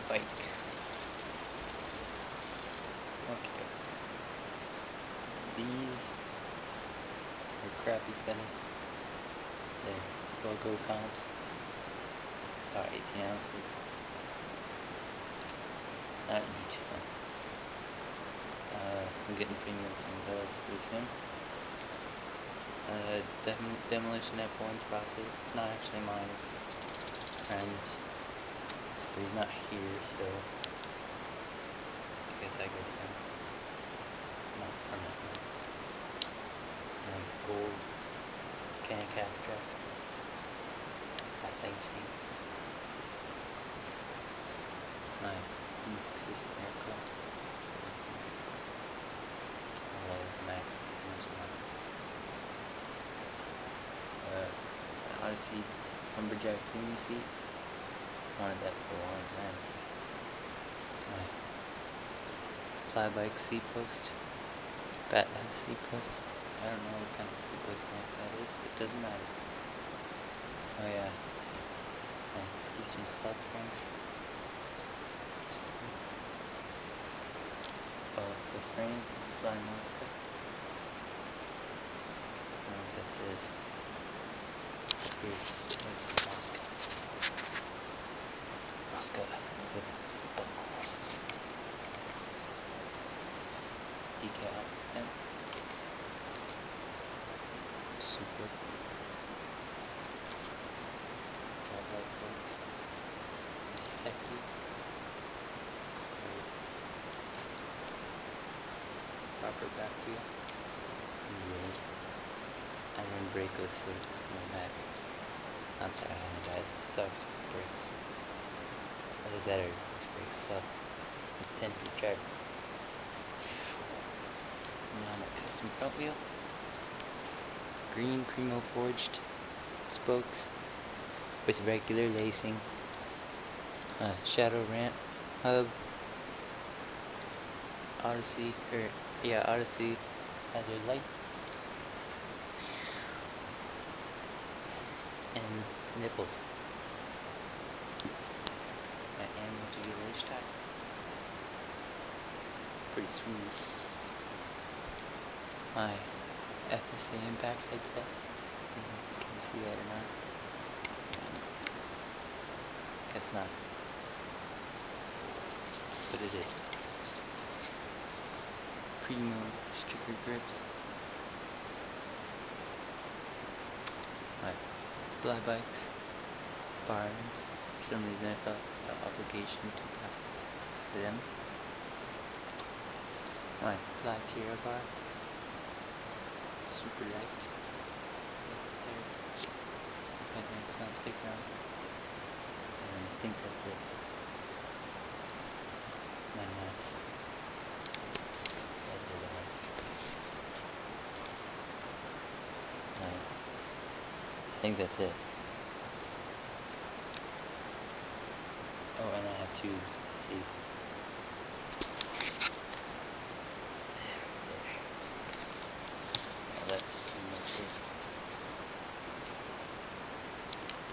bike. Okay. These are crappy pedals. They're Wellgo comps. About 18 ounces. Not each though. I'm getting premium some pedals pretty soon. Demolition F-1 Sprocket. It's not actually mine, it's friend's. But he's not here, so I guess I get him. Not permanently. And gold Mechanik Half-Trac. Half-Trac chain. My Maxxis Miracle. There's a Maxxis and there's one. Odyssey Lumberjack Primo seat. Wanted that for a long time. Flybikes Seatpost. Badass Seatpost. I don't know what kind of Seatpost that is, but it doesn't matter. Oh yeah. Eastern South Franks. The frame is by Mosca. I don't know what this is. Here's Mosca. Mosca with balls. Decal stem. Super. Drive light folks. Sexy. Smooth. Proper back wheel. Red. I'm in brakeless, so it doesn't really matter. Not that I have guys, it sucks with brakes. Either that or this brake sucks. With 10-feet drive. Now my custom front wheel. Green Primo forged spokes with regular lacing. Shadow Rant hub. Odyssey has a light. And nipples. My anti-lace tie. Pretty smooth. My FSA Impact Headset. You can see that or not. Guess not. But it is. Primo sticker grips. My Flybikes bars. For some reason I felt an obligation to have them. My Tierra bar. Super light. It's very it's gonna stick around. And I think that's it. My nuts. That's it. I think that's it. Oh, and I have tubes. See?